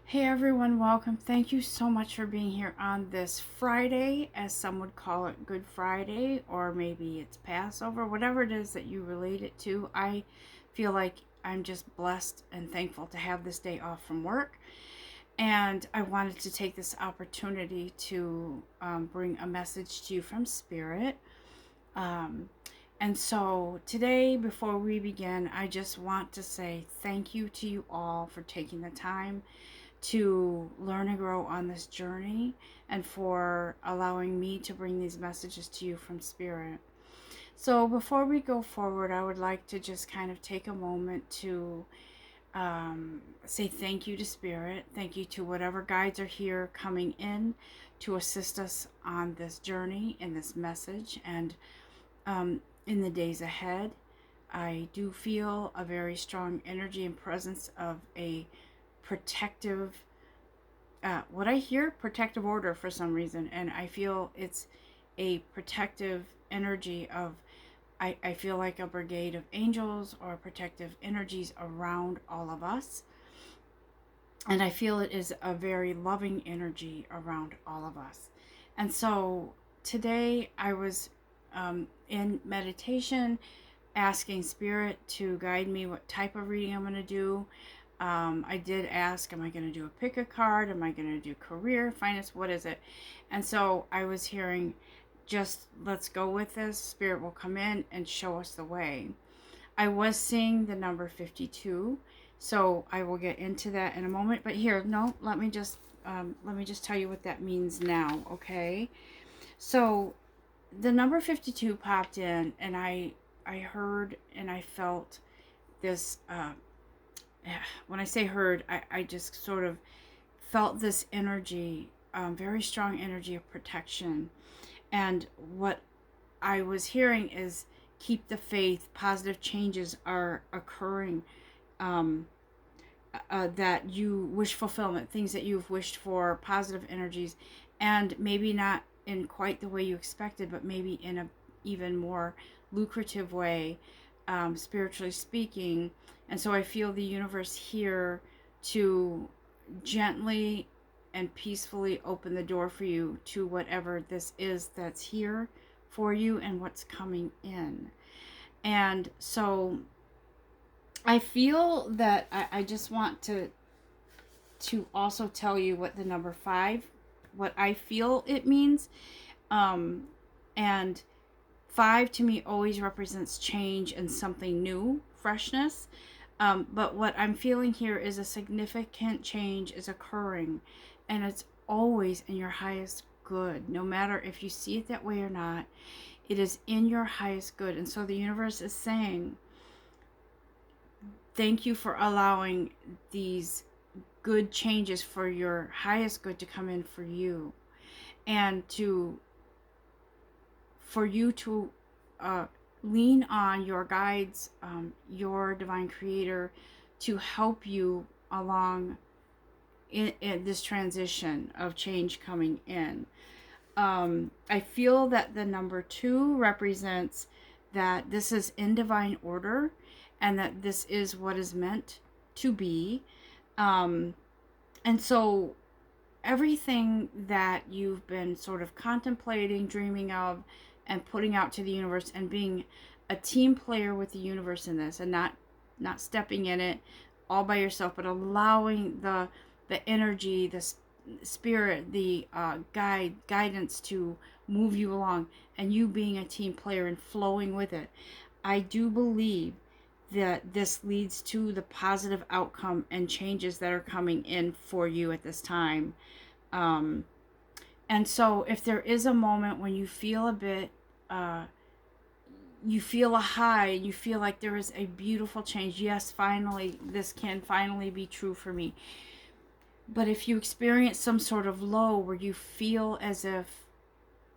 Hey everyone, welcome. Thank you so much for being here on this Friday, as some would call it Good Friday, or maybe it's Passover, whatever it is that you relate it to. I feel like I'm just blessed and thankful to have this day off from work. And I wanted to take this opportunity to bring a message to you from Spirit. Um, and so today, before we begin, I just want to say thank you to you all for taking the time to learn and grow on this journey and for allowing me to bring these messages to you from Spirit. So before we go forward, I would like to just kind of take a moment to say thank you to Spirit. Thank you to whatever guides are here coming in to assist us on this journey in this message and in the days ahead. I do feel a very strong energy and presence of a protective what I hear protective order for some reason, and I feel it's a protective energy of I feel like a brigade of angels or protective energies around all of us, and I feel it is a very loving energy around all of us. And so today I was in meditation, asking Spirit to guide me what type of reading I'm going to do. I did ask, am I going to do a pick a card? Am I going to do career, finance? What is it? And so I was hearing, just let's go with this. Spirit will come in and show us the way. I was seeing the number 52, so I will get into that in a moment. But here, no, let me just tell you what that means now, okay? So the number 52 popped in, and I heard and I felt this. When I say heard, I just sort of felt this energy, very strong energy of protection. And what I was hearing is keep the faith, positive changes are occurring, that you wish fulfillment, things that you've wished for, positive energies, and maybe not in quite the way you expected, but maybe in a even more lucrative way, spiritually speaking. And so I feel the universe here to gently and peacefully open the door for you to whatever this is that's here for you and what's coming in. And so I feel that I just want to also tell you what the number 5, what I feel it means. And 5 to me always represents change and something new, freshness. But what I'm feeling here is a significant change is occurring, and it's always in your highest good. No matter if you see it that way or not, it is in your highest good. And so the universe is saying, thank you for allowing these good changes for your highest good to come in for you, and for you to lean on your guides, your divine creator, to help you along in this transition of change coming in. I feel that the number 2 represents that this is in divine order and that this is what is meant to be. And so everything that you've been sort of contemplating, dreaming of, and putting out to the universe, and being a team player with the universe in this, and not stepping in it all by yourself, but allowing the energy, the spirit, the guidance to move you along, and you being a team player and flowing with it. I do believe that this leads to the positive outcome and changes that are coming in for you at this time. And so if there is a moment when you feel a bit, you feel a high, you feel like there is a beautiful change, yes, finally, this can finally be true for me. But if you experience some sort of low where you feel as if,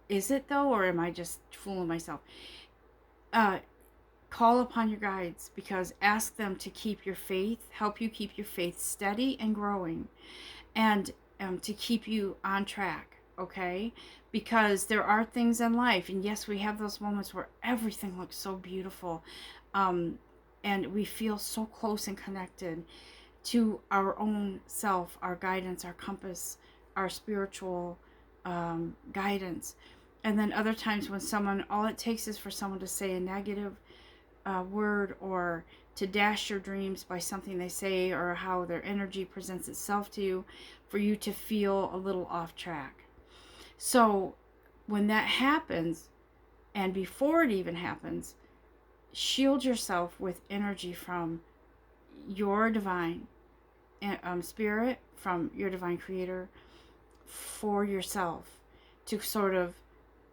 is it though, or am I just fooling myself? Call upon your guides, because ask them to keep your faith, help you keep your faith steady and growing, and to keep you on track, okay? Because there are things in life, and yes, we have those moments where everything looks so beautiful, and we feel so close and connected to our own self, our guidance, our compass, our spiritual guidance. And then other times when someone, all it takes is for someone to say a negative word, or to dash your dreams by something they say, or how their energy presents itself to you, for you to feel a little off track. So when that happens, and before it even happens, shield yourself with energy from your divine spirit, from your divine creator, for yourself, to sort of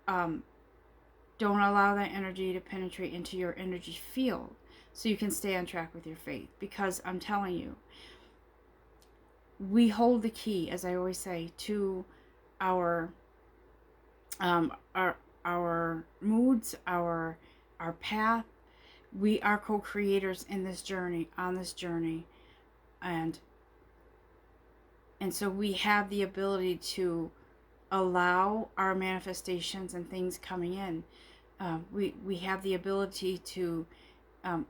don't allow that energy to penetrate into your energy field, so you can stay on track with your faith. Because I'm telling you, we hold the key, as I always say, to our our moods, our path. We are co-creators in this journey, on this journey, and so we have the ability to allow our manifestations and things coming in. We have the ability to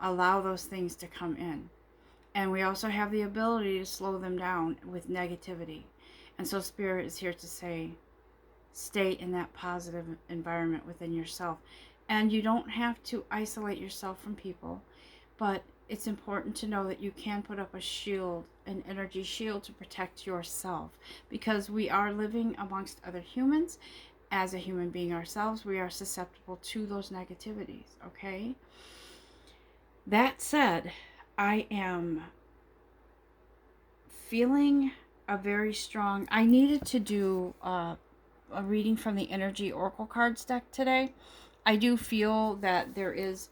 allow those things to come in. And we also have the ability to slow them down with negativity. And so Spirit is here to say, stay in that positive environment within yourself. And you don't have to isolate yourself from people, but it's important to know that you can put up a shield, an energy shield, to protect yourself, because we are living amongst other humans. As a human being ourselves, we are susceptible to those negativities, okay? That said, I am feeling a very strong... I needed to do a reading from the Energy Oracle cards deck today. I do feel that there is...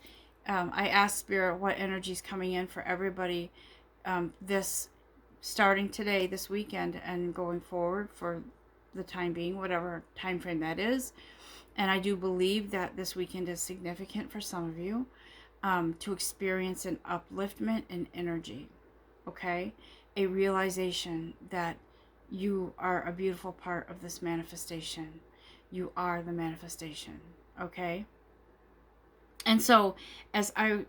I asked Spirit what energy is coming in for everybody this starting today, this weekend, and going forward for the time being, whatever time frame that is. And I do believe that this weekend is significant for some of you to experience an upliftment in energy, okay? A realization that you are a beautiful part of this manifestation. You are the manifestation, okay? And so, as I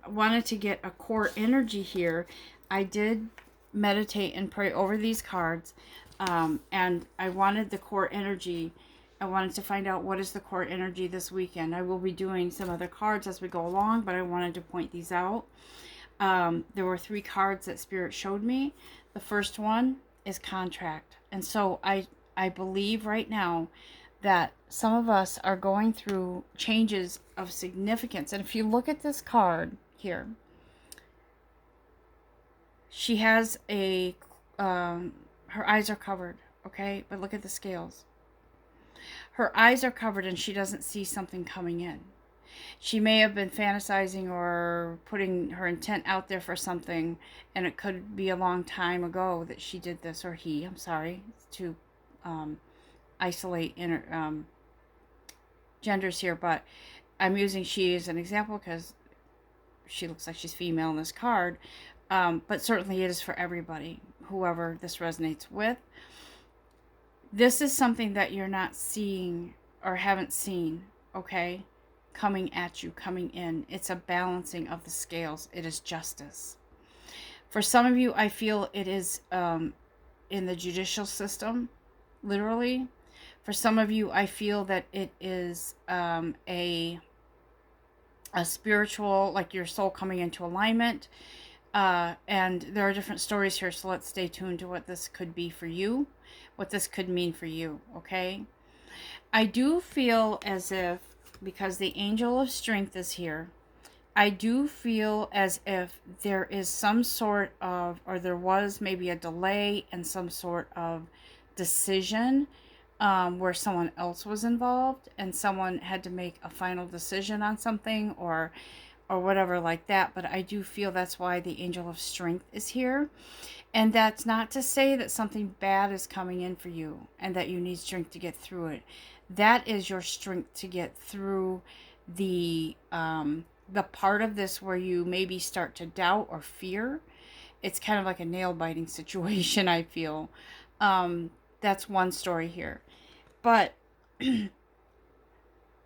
wanted to get a core energy here, I did meditate and pray over these cards, and I wanted the core energy. I wanted to find out what is the core energy this weekend. I will be doing some other cards as we go along, but I wanted to point these out. There were 3 cards that Spirit showed me. The first one is contract. And so I believe right now that some of us are going through changes of significance. And if you look at this card here, she has a, her eyes are covered, okay? But look at the scales. Her eyes are covered and she doesn't see something coming in. She may have been fantasizing or putting her intent out there for something, and it could be a long time ago that she did this, or he, I'm sorry, to isolate genders here, but I'm using she as an example because she looks like she's female in this card, but certainly it is for everybody, whoever this resonates with. This is something that you're not seeing or haven't seen, okay? Coming at you, coming in. It's a balancing of the scales. It is justice. For some of you, I feel it is in the judicial system, literally. For some of you, I feel that it is a spiritual, like your soul coming into alignment. And there are different stories here, so let's stay tuned to what this could be for you, what this could mean for you, okay? I do feel as if, because the angel of strength is here, I do feel as if there is some sort of, or there was maybe a delay in some sort of decision where someone else was involved and someone had to make a final decision on something or whatever like that. But I do feel that's why the angel of strength is here. And that's not to say that something bad is coming in for you and that you need strength to get through it. That is your strength to get through the part of this where you maybe start to doubt or fear. It's kind of like a nail-biting situation, I feel. That's one story here. But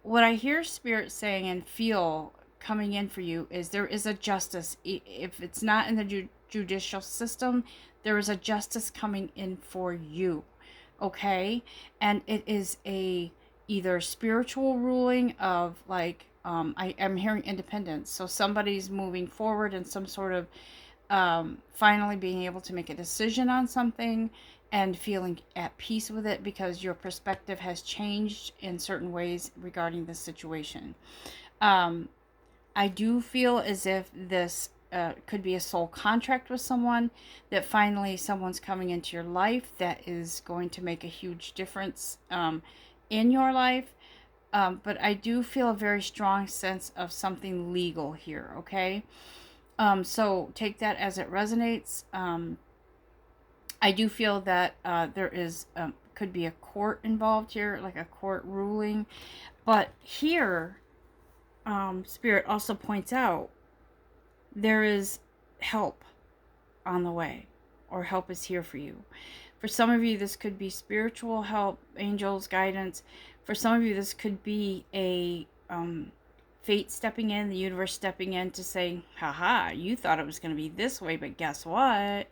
what I hear Spirit saying and feel coming in for you is there is a justice. If it's not in the judicial system, there is a justice coming in for you. Okay? And it is a either spiritual ruling of like I am hearing independence. So somebody's moving forward in some sort of finally being able to make a decision on something and feeling at peace with it because your perspective has changed in certain ways regarding the situation. Um, I do feel as if this could be a soul contract with someone, that finally someone's coming into your life that is going to make a huge difference in your life. But I do feel a very strong sense of something legal here, okay? So take that as it resonates. I do feel that there is could be a court involved here, like a court ruling. But here, Spirit also points out there is help on the way, or help is here for you. For some of you, this could be spiritual help, angels, guidance. For some of you, this could be a fate stepping in, the universe stepping in to say, haha, you thought it was going to be this way, but guess what?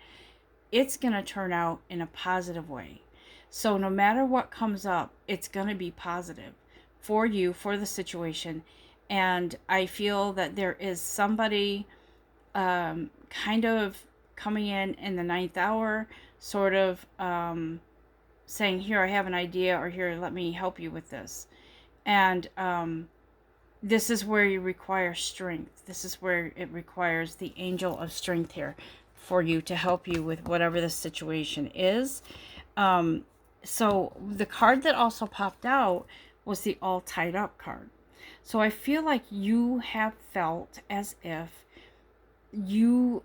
It's going to turn out in a positive way. So no matter what comes up, it's going to be positive for you, for the situation. And I feel that there is somebody kind of coming in the ninth hour, sort of saying, here, I have an idea, or here, let me help you with this. And this is where you require strength. This is where it requires the angel of strength here for you to help you with whatever the situation is. So the card that also popped out was the all tied up card. So I feel like you have felt as if you're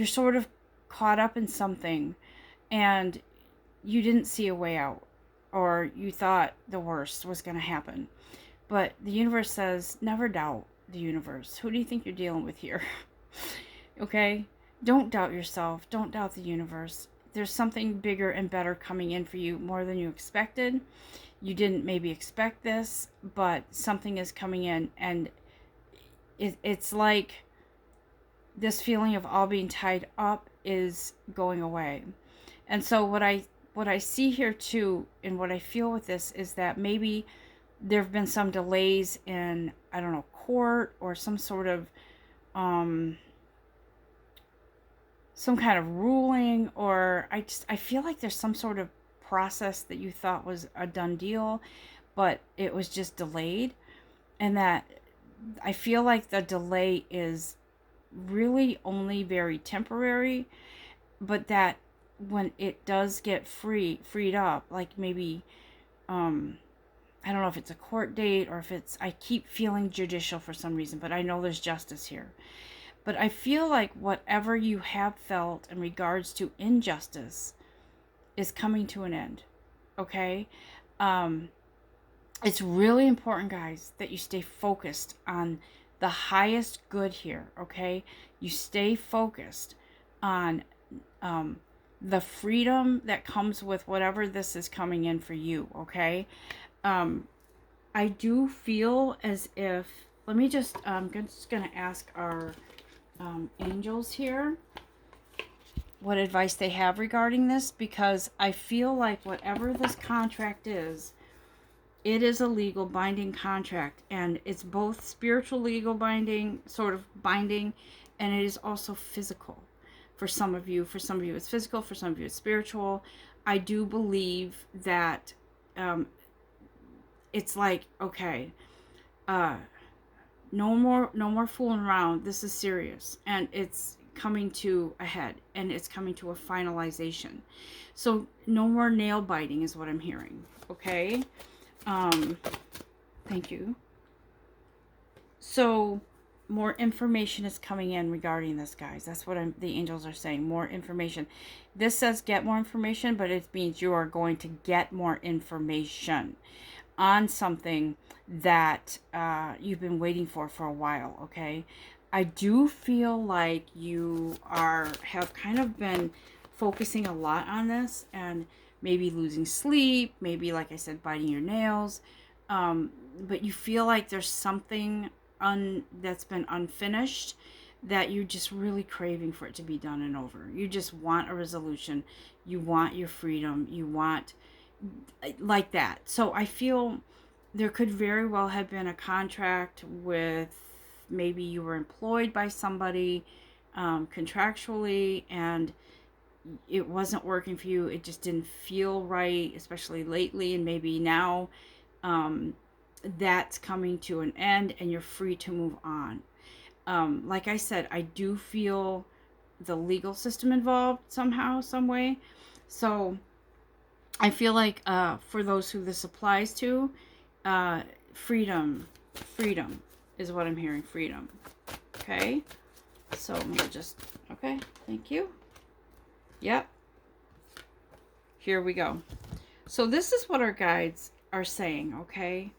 sort of caught up in something and you didn't see a way out, or you thought the worst was going to happen. But the universe says, never doubt the universe. Who do you think you're dealing with here? Okay? Don't doubt yourself. Don't doubt the universe. There's something bigger and better coming in for you, more than you expected. You didn't maybe expect this, but something is coming in, and it's like this feeling of all being tied up is going away. And so what I see here too, and what I feel with this, is that maybe there have been some delays in, I don't know, court, or some sort of some kind of ruling, or I feel like there's some sort of process that you thought was a done deal, but it was just delayed. And that I feel like the delay is really only very temporary, but that when it does get freed up, like maybe I don't know if it's a court date, or if it's, I keep feeling judicial for some reason, but I know there's justice here. But I feel like whatever you have felt in regards to injustice is coming to an end. Okay? It's really important, guys, that you stay focused on the highest good here. Okay? You stay focused on the freedom that comes with whatever this is coming in for you. Okay? I do feel as if, let me just, I'm just going to ask our angels here what advice they have regarding this, because I feel like whatever this contract is, it is a legal binding contract, and it's both spiritual legal binding, sort of binding, and it is also physical for some of you. For some of you it's physical, for some of you it's spiritual. I do believe that it's like, okay, no more fooling around. This is serious, and it's coming to a head, and it's coming to a finalization. So no more nail biting is what I'm hearing. Okay. Thank you. So more information is coming in regarding this, guys. That's what the angels are saying. More information. This says get more information, but it means you are going to get more information on something that you've been waiting for a while. Okay. I do feel like you have kind of been focusing a lot on this, and maybe losing sleep, maybe, like I said, biting your nails, but you feel like there's something that's been unfinished, that you just really craving for it to be done and over. You just want a resolution. You want your freedom. You want like that. So I feel there could very well have been a contract with, maybe you were employed by somebody contractually, and it wasn't working for you. It just didn't feel right, especially lately. And maybe now that's coming to an end and you're free to move on. Like I said, I do feel the legal system involved somehow, some way. So I feel like for those who this applies to, freedom is what I'm hearing. Freedom. Okay. So let me just, okay. Thank you. Yep. Here we go. So this is what our guides are saying. Okay.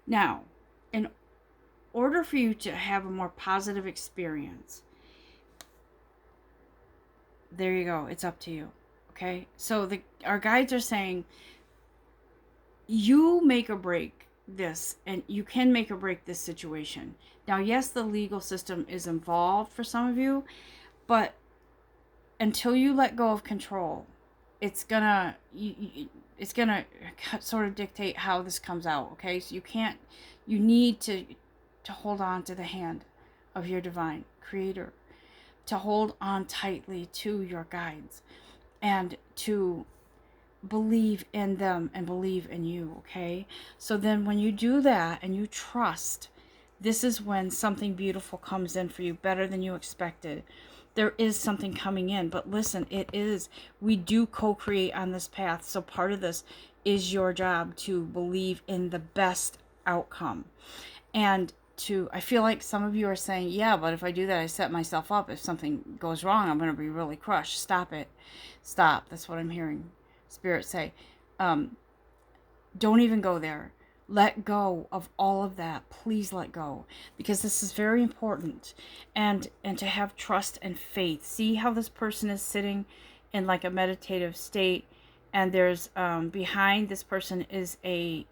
Now, in order for you to have a more positive experience, there you go. It's up to you. Okay. So our guides are saying, you make or break this, and you can make or break this situation. Now, yes, the legal system is involved for some of you, but until you let go of control, it's gonna sort of dictate how this comes out. Okay, so you need to hold on to the hand of your divine creator, to hold on tightly to your guides, and to believe in them and believe in you. Okay, so then when you do that and you trust, this is when something beautiful comes in for you, better than you expected. There is something coming in, but listen, we do co-create on this path. So part of this is your job to believe in the best outcome. And I feel like some of you are saying, yeah, but if I do that, I set myself up. If something goes wrong, I'm going to be really crushed. Stop it. Stop. That's what I'm hearing Spirit say. Don't even go there. Let go of all of that. Please let go, because this is very important. And to have trust and faith. See how this person is sitting in like a meditative state, and there's behind this person is a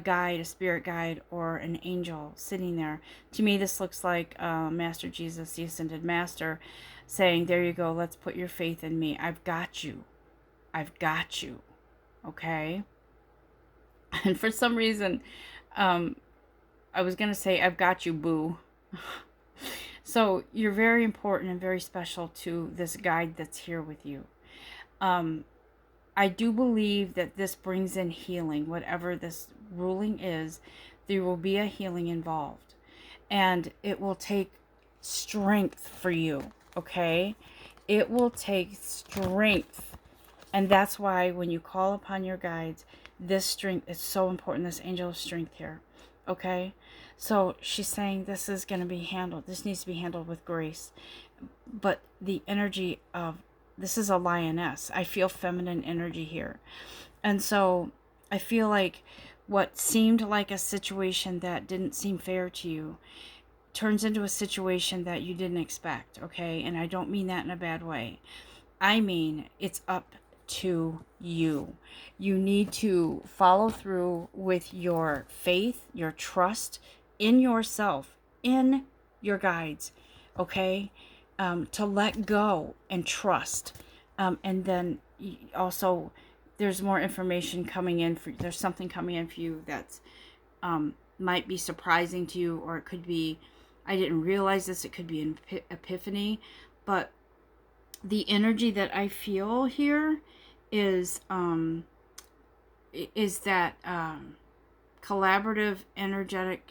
guide, a spirit guide, or an angel sitting there. To me, this looks like Master Jesus, the Ascended Master, saying, there you go, let's put your faith in me. I've got you. I've got you. Okay? And for some reason, I was going to say, I've got you, boo. So you're very important and very special to this guide that's here with you. I do believe that this brings in healing. Whatever this ruling is, there will be a healing involved. And it will take strength for you, okay? It will take strength. And that's why when you call upon your guides, this strength is so important, this angel of strength here, okay? So she's saying this is going to be handled. This needs to be handled with grace. But the energy of, this is a lioness. I feel feminine energy here. And so I feel like what seemed like a situation that didn't seem fair to you turns into a situation that you didn't expect, okay? And I don't mean that in a bad way. I mean, it's up to you. You need to follow through with your faith, your trust in yourself, in your guides, okay? To let go and trust. And then also there's more information coming in there's something coming in for you that's might be surprising to you, or it could be, I didn't realize this, it could be an epiphany. But the energy that I feel here is that collaborative, energetic,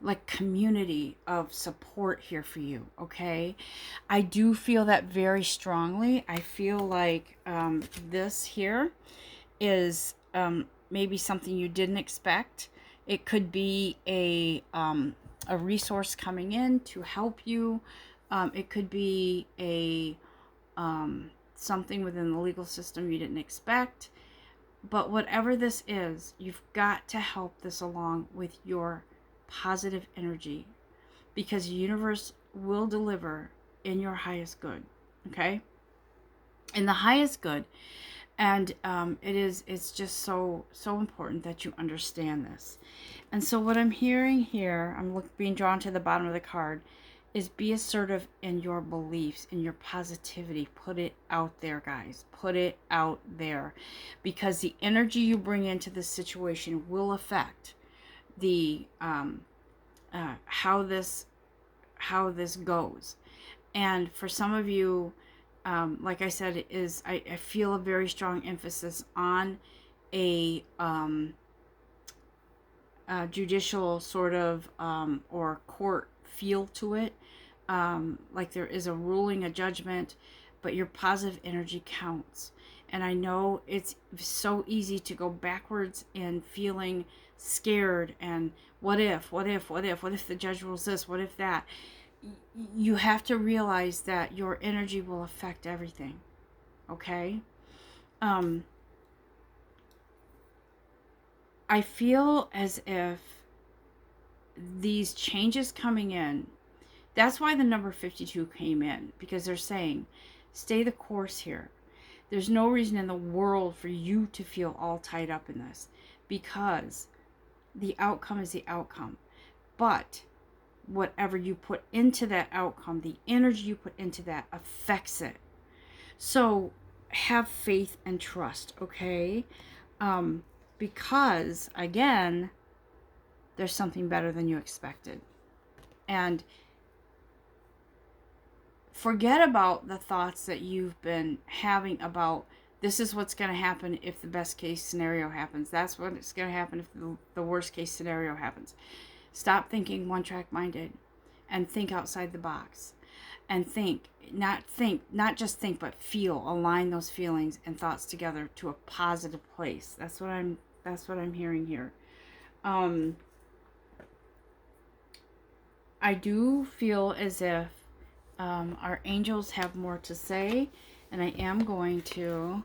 like community of support here for you, okay? I do feel that very strongly. I feel like this here is maybe something you didn't expect. It could be a resource coming in to help you. It could be a something within the legal system you didn't expect. But whatever this is, you've got to help this along with your positive energy, because the universe will deliver in your highest good, okay? In the highest good. And it's just so important that you understand this. And so what I'm hearing here, being drawn to the bottom of the card, is be assertive in your beliefs, in your positivity. Put it out there, guys. Put it out there, because the energy you bring into this situation will affect the how this goes. And for some of you, like I said, I feel a very strong emphasis on a judicial sort of or court feel to it. Like there is a ruling, a judgment, but your positive energy counts. And I know it's so easy to go backwards in feeling scared and what if the judge rules this, what if that. You have to realize that your energy will affect everything. Okay? I feel as if these changes coming in, that's why the number 52 came in, because they're saying, stay the course here. There's no reason in the world for you to feel all tied up in this, because the outcome is the outcome. But whatever you put into that outcome, the energy you put into that affects it. So have faith and trust, okay? Because, again, there's something better than you expected. And forget about the thoughts that you've been having about this is what's going to happen if the best case scenario happens. That's what's going to happen if the worst case scenario happens. Stop thinking one-track minded and think outside the box. And not just think, but feel, align those feelings and thoughts together to a positive place. That's what I'm hearing here. I do feel as if our angels have more to say, and I am going to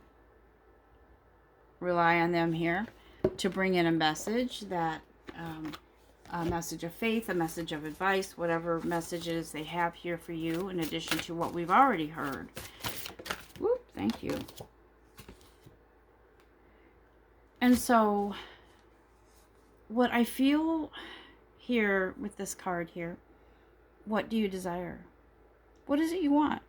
rely on them here to bring in a message that a message of faith, a message of advice, whatever messages they have here for you, in addition to what we've already heard. Whoop, thank you. And so, what I feel here with this card here, what do you desire? What is it you want?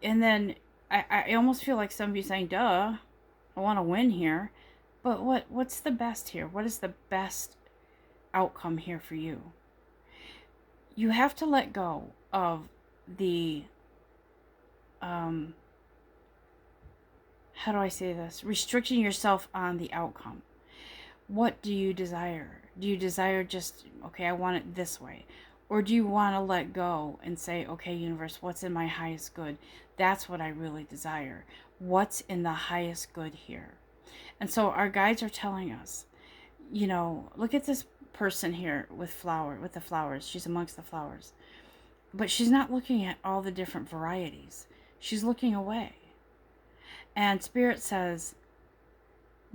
And then, I almost feel like some of you saying, duh, I want to win here. But what's the best here? What is the best outcome here for you? You have to let go of the, how do I say this? Restricting yourself on the outcome. What do you desire? Do you desire just, okay, I want it this way? Or do you want to let go and say, okay, universe, what's in my highest good? That's what I really desire. What's in the highest good here? And so our guides are telling us, look at this person here with the flowers. She's amongst the flowers. But she's not looking at all the different varieties. She's looking away. And Spirit says,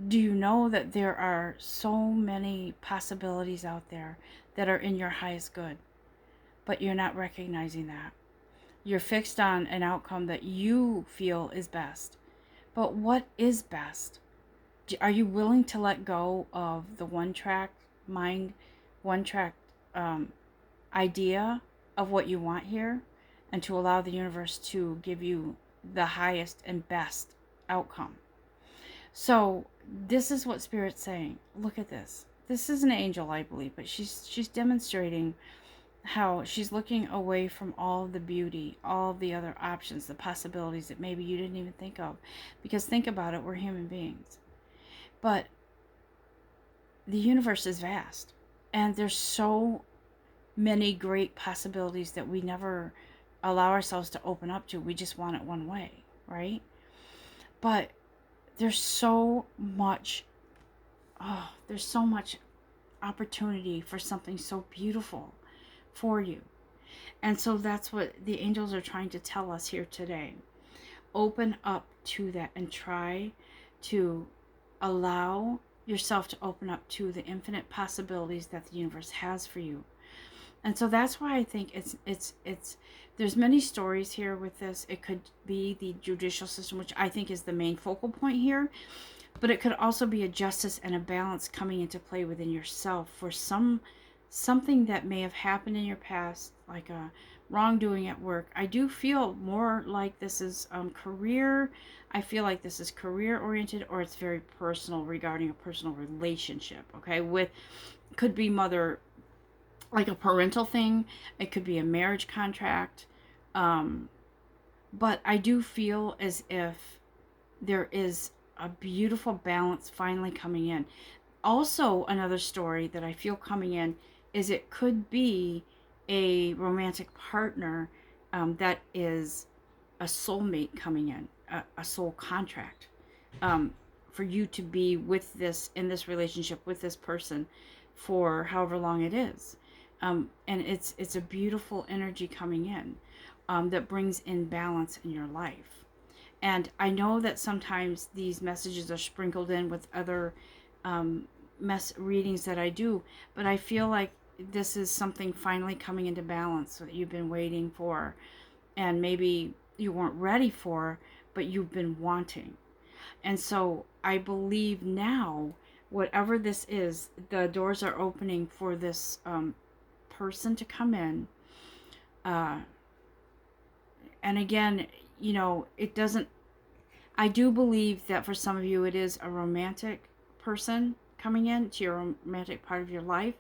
do you know that there are so many possibilities out there that are in your highest good? But you're not recognizing that. You're fixed on an outcome that you feel is best. But what is best? Are you willing to let go of the one-track mind, one-track idea of what you want here, and to allow the universe to give you the highest and best outcome? So this is what Spirit's saying. Look at this. This is an angel, I believe, but she's demonstrating how she's looking away from all the beauty, all the other options, the possibilities that maybe you didn't even think of. Because think about it, we're human beings. But the universe is vast, and there's so many great possibilities that we never allow ourselves to open up to. We just want it one way, right? But there's so much opportunity for something so beautiful for you. And so that's what the angels are trying to tell us here today. Open up to that and try to allow yourself to open up to the infinite possibilities that the universe has for you. And so that's why I think it's there's many stories here with this. It could be the judicial system, which I think is the main focal point here, but it could also be a justice and a balance coming into play within yourself for something that may have happened in your past, like a wrongdoing at work. I do feel more like this is career. I feel like this is career oriented, or it's very personal regarding a personal relationship. Okay, with could be mother, like a parental thing. It could be a marriage contract. Um, but I do feel as if there is a beautiful balance finally coming in. Also, another story that I feel coming in is it could be a romantic partner that is a soulmate coming in, a soul contract, um, for you to be with this in this relationship with this person for however long it is. And it's a beautiful energy coming in that brings in balance in your life. And I know that sometimes these messages are sprinkled in with other um, readings that I do, but I feel like this is something finally coming into balance that you've been waiting for, and maybe you weren't ready for, but you've been wanting. And so I believe now, whatever this is, the doors are opening for this person to come in. Uh, and again, it doesn't, I do believe that for some of you, it is a romantic person coming in to your romantic part of your life.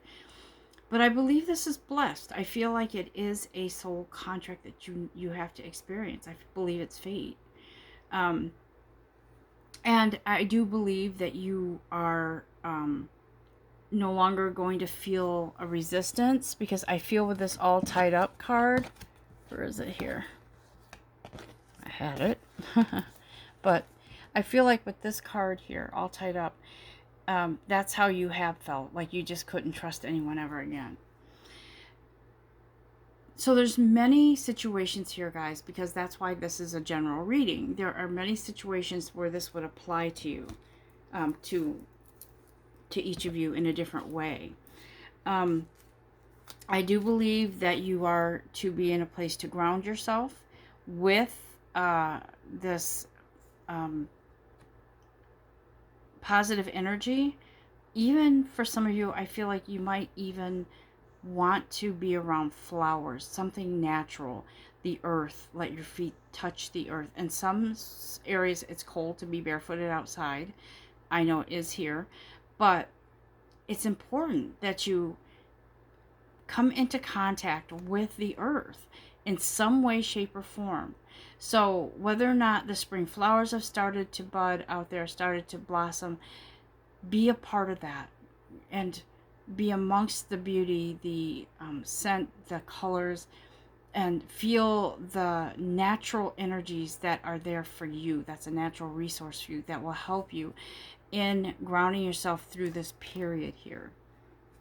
But I believe this is blessed. I feel like it is a soul contract that you have to experience. I believe it's fate. Um, and I do believe that you are no longer going to feel a resistance, because I feel with this all tied up card, where is it here? I had it. But I feel like with this card here, all tied up, that's how you have felt, like you just couldn't trust anyone ever again. So there's many situations here, guys, because that's why this is a general reading. There are many situations where this would apply to you, to each of you in a different way. I do believe that you are to be in a place to ground yourself with this positive energy. Even for some of you, I feel like you might even want to be around flowers, something natural, the earth. Let your feet touch the earth. In some areas, it's cold to be barefooted outside. I know it is here, but it's important that you come into contact with the earth in some way, shape, or form. So whether or not the spring flowers have started to bud out there, started to blossom, be a part of that and be amongst the beauty, the scent, the colors, and feel the natural energies that are there for you. That's a natural resource for you that will help you in grounding yourself through this period here.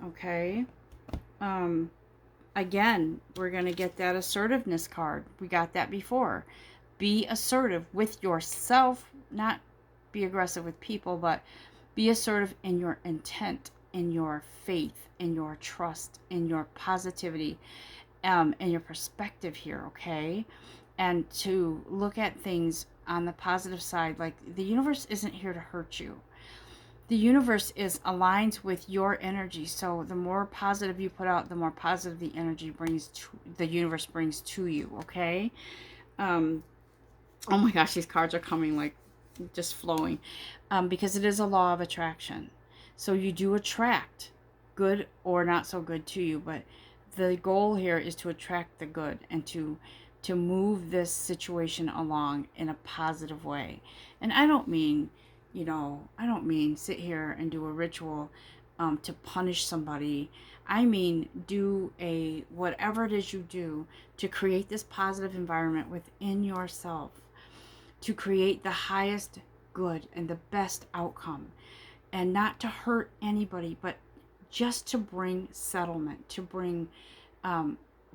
Okay? Again, we're going to get that assertiveness card. We got that before. Be assertive with yourself, not be aggressive with people, but be assertive in your intent, in your faith, in your trust, in your positivity, and your perspective here, okay? And to look at things on the positive side, like the universe isn't here to hurt you. The universe is aligned with your energy. So the more positive you put out, the more positive the energy brings to the universe brings to you, okay? Oh my gosh, these cards are coming like just flowing, because it is a law of attraction. So you do attract good or not so good to you, but the goal here is to attract the good and to move this situation along in a positive way. And I don't mean sit here and do a ritual to punish somebody. I mean, do whatever it is you do to create this positive environment within yourself, to create the highest good and the best outcome, and not to hurt anybody, but just to bring settlement, to bring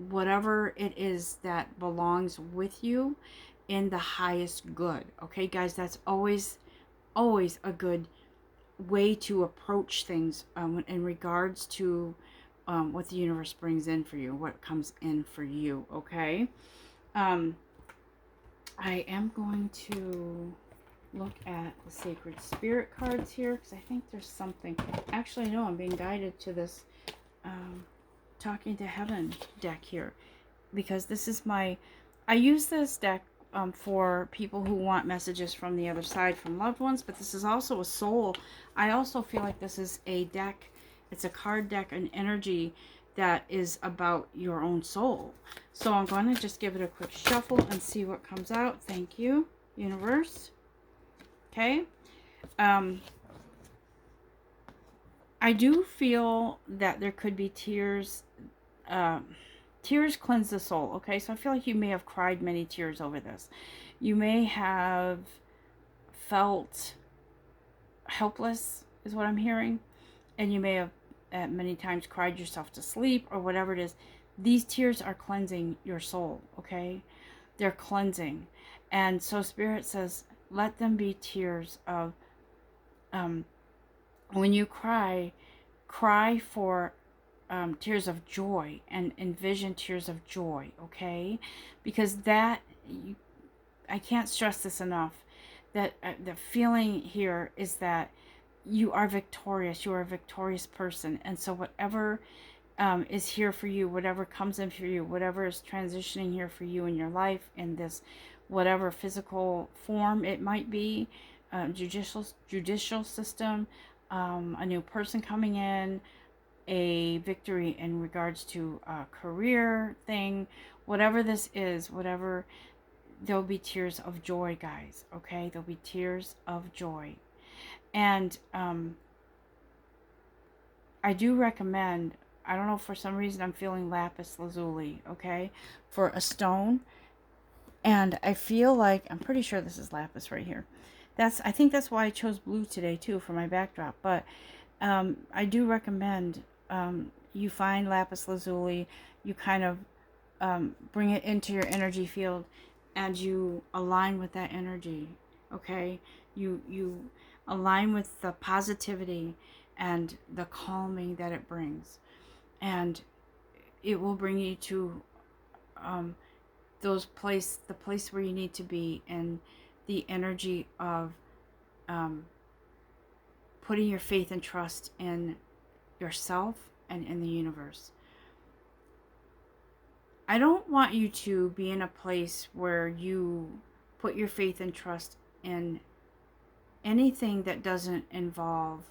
whatever it is that belongs with you in the highest good. Okay, guys, that's always a good way to approach things in regards to what the universe brings in for you, what comes in for you, okay? I am going to look at the sacred spirit cards here because I think there's something. Actually, no, I'm being guided to this Talking to Heaven deck here because this is my. I use this deck for people who want messages from the other side from loved ones, but this is also a soul. I also feel like this is a deck. It's a card deck, an energy that is about your own soul. So I'm going to just give it a quick shuffle and see what comes out. Thank you, universe. Okay. I do feel that there could be tears. Tears cleanse the soul. Okay. So I feel like you may have cried many tears over this. You may have felt helpless is what I'm hearing. And you may have many times cried yourself to sleep or whatever it is. These tears are cleansing your soul, okay? They're cleansing. And so Spirit says, let them be tears of, when you cry for tears of joy and envision tears of joy, okay? Because that, I can't stress this enough, that the feeling here is that you are victorious. You are a victorious person. And so whatever is here for you, whatever comes in for you, whatever is transitioning here for you in your life, in this whatever physical form it might be, judicial system, a new person coming in, a victory in regards to a career thing, whatever this is, whatever, there'll be tears of joy, guys, okay? There'll be tears of joy. And I do recommend, I don't know, for some reason I'm feeling lapis lazuli, okay, for a stone. And I feel like, I'm pretty sure this is lapis right here. I think that's why I chose blue today too for my backdrop. But I do recommend you find lapis lazuli, you kind of bring it into your energy field and you align with that energy, okay? You align with the positivity and the calming that it brings, and it will bring you to the place where you need to be, and the energy of putting your faith and trust in yourself and in the universe. I don't want you to be in a place where you put your faith and trust in anything that doesn't involve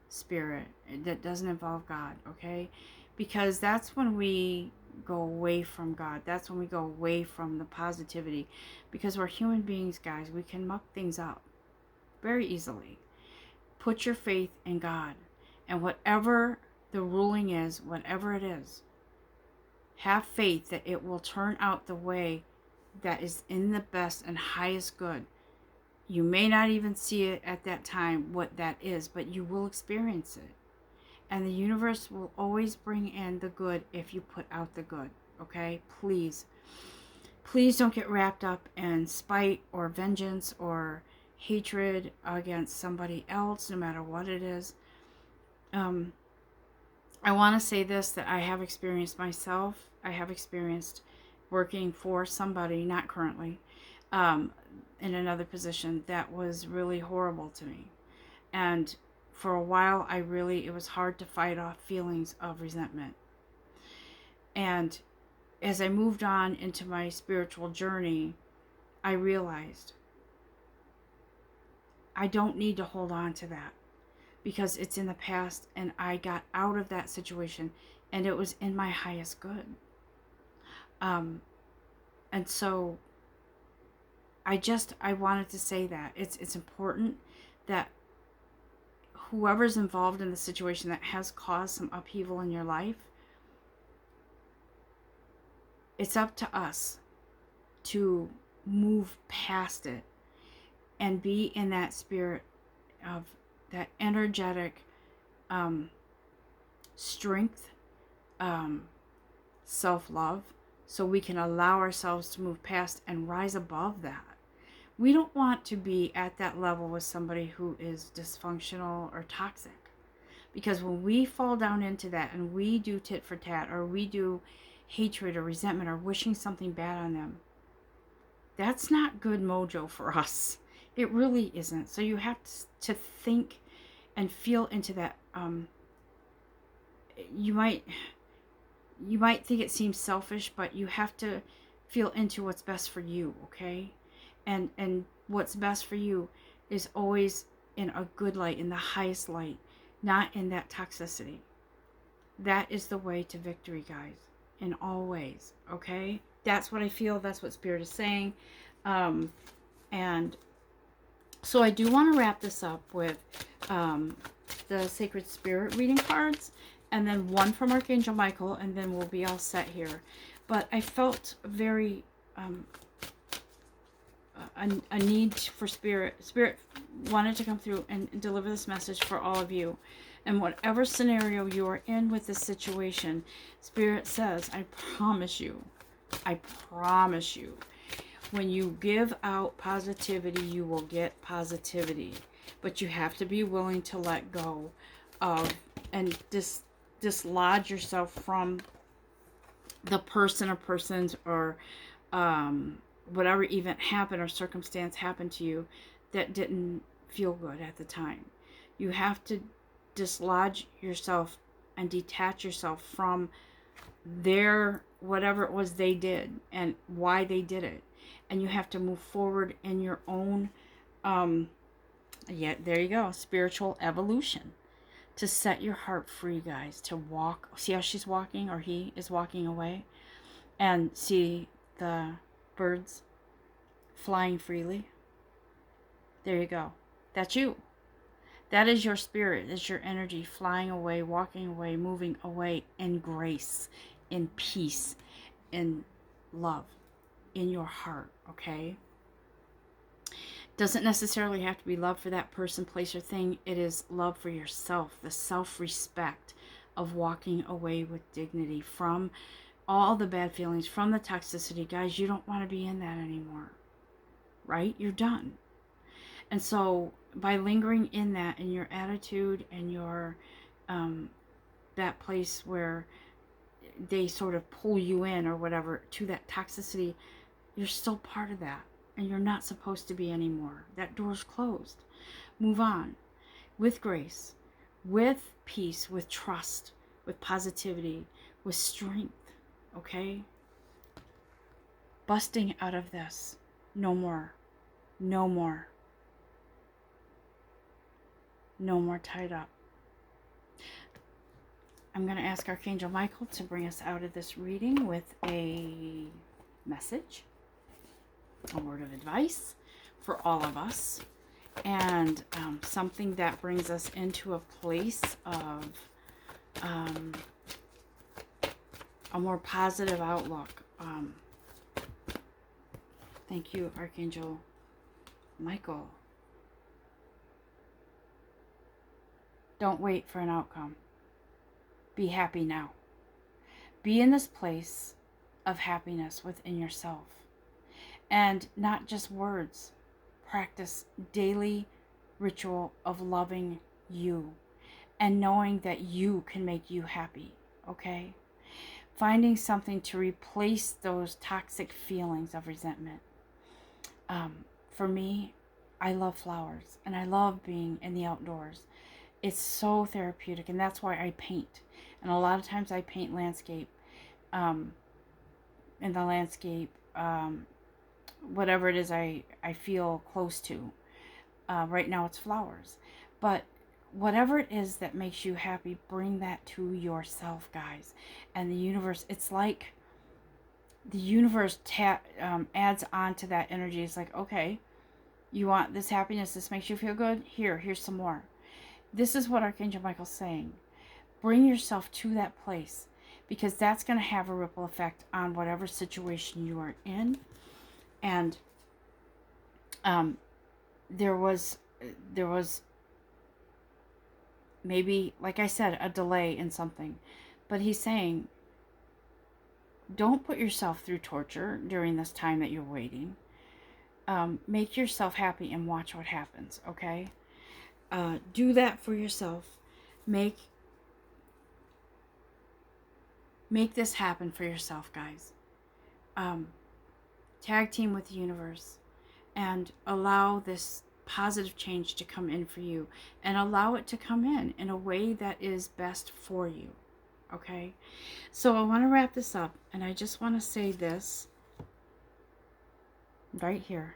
spirit, that doesn't involve God, okay? Because that's when we go away from God. That's when we go away from the positivity. Because we're human beings, guys. We can muck things up very easily. Put your faith in God. And whatever the ruling is, whatever it is, have faith that it will turn out the way that is in the best and highest good. You may not even see it at that time, what that is, but you will experience it. And the universe will always bring in the good if you put out the good, okay? Please. Please don't get wrapped up in spite or vengeance or hatred against somebody else, no matter what it is. I want to say this, that I have experienced myself. I have experienced working for somebody, not currently, in another position that was really horrible to me. And for a while, it was hard to fight off feelings of resentment. And as I moved on into my spiritual journey, I realized I don't need to hold on to that because it's in the past, and I got out of that situation and it was in my highest good. And so I wanted to say that it's important that whoever's involved in the situation that has caused some upheaval in your life, it's up to us to move past it and be in that spirit of that energetic strength, self-love, so we can allow ourselves to move past and rise above that. We don't want to be at that level with somebody who is dysfunctional or toxic, Because when we fall down into that and we do tit for tat, or we do hatred or resentment or wishing something bad on them, that's not good mojo for us. It really isn't. So you have to think and feel into that. You might think it seems selfish, but you have to feel into what's best for you, okay? And what's best for you is always in a good light, in the highest light, not in that toxicity. That is the way to victory, guys, in all ways, okay? That's what I feel. That's what Spirit is saying. And so I do want to wrap this up with the Sacred Spirit reading cards, and then one from Archangel Michael, and then we'll be all set here. But I felt very a need for Spirit. Spirit wanted to come through and deliver this message for all of you. And whatever scenario you are in with this situation, Spirit says, I promise you, when you give out positivity, you will get positivity. But you have to be willing to let go of and dislodge yourself from the person or persons or whatever event happened or circumstance happened to you that didn't feel good at the time. You have to dislodge yourself and detach yourself from their whatever it was they did and why they did it. And you have to move forward in your own there you go, spiritual evolution, to set your heart free, guys, to walk. See how she's walking, or he is walking away, and see the birds flying freely. There you go. That's you. That is your spirit. It's your energy flying away, walking away, moving away in grace, in peace, in love, in your heart, okay? Doesn't necessarily have to be love for that person, place, or thing. It is love for yourself, the self-respect of walking away with dignity from all the bad feelings, from the toxicity. Guys, you don't want to be in that anymore, right? You're done. And so by lingering in that, in your attitude and your that place where they sort of pull you in or whatever to that toxicity, you're still part of that, and you're not supposed to be anymore. That door's closed. Move on with grace, with peace, with trust, with positivity, with strength, okay? Busting out of this. No more. No more. No more tied up. I'm going to ask Archangel Michael to bring us out of this reading with a message, a word of advice for all of us, and something that brings us into a place of a more positive outlook. Thank you, Archangel Michael. Don't wait for an outcome. Be happy now. Be in this place of happiness within yourself. And not just words. Practice daily ritual of loving you and knowing that you can make you happy, okay? Finding something to replace those toxic feelings of resentment. For me, I love flowers and I love being in the outdoors. It's so therapeutic, and that's why I paint. And a lot of times I paint landscape, in the landscape, whatever it is I feel close to. Right now it's flowers. But whatever it is that makes you happy, bring that to yourself, guys. And the universe, it's like the universe adds on to that energy. It's like, okay, you want this happiness, this makes you feel good? Here's some more. This is what Archangel Michael's saying. Bring yourself to that place, because that's going to have a ripple effect on whatever situation you are in. And there was maybe, like I said, a delay in something. But he's saying, don't put yourself through torture during this time that you're waiting. Make yourself happy and watch what happens, okay? Do that for yourself. Make this happen for yourself, guys. Tag team with the universe and allow this positive change to come in for you, and allow it to come in a way that is best for you. Okay? So I want to wrap this up, and I just want to say this right here.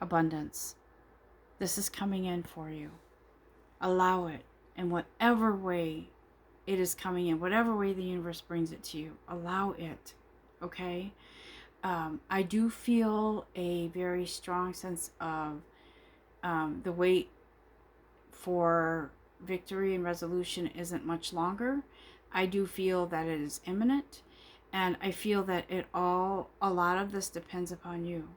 Abundance. This is coming in for you. Allow it in whatever way it is coming in, whatever way the universe brings it to you. Allow it. Okay? I do feel a very strong sense of the wait for victory and resolution isn't much longer. I do feel that it is imminent, and I feel that a lot of this depends upon you.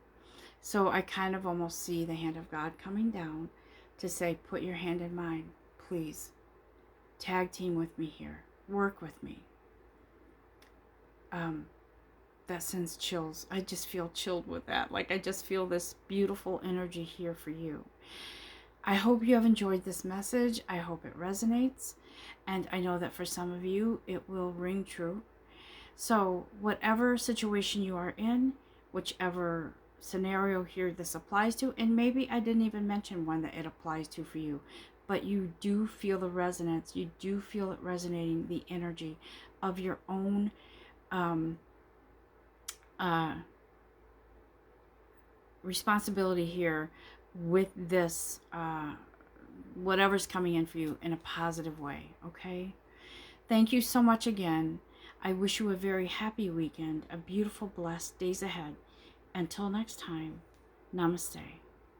So I kind of almost see the hand of God coming down to say, put your hand in mine, please. Tag team with me here. Work with me. That sends chills. I just feel chilled with that. Like, I just feel this beautiful energy here for you. I hope you have enjoyed this message. I hope it resonates. And I know that for some of you, it will ring true. So whatever situation you are in, whichever scenario here this applies to, and maybe I didn't even mention one that it applies to for you, but you do feel the resonance. You do feel it resonating, the energy of your own responsibility here with this whatever's coming in for you in a positive way. Okay, thank you so much again. I wish you a very happy weekend, a beautiful, blessed days ahead. Until next time, namaste.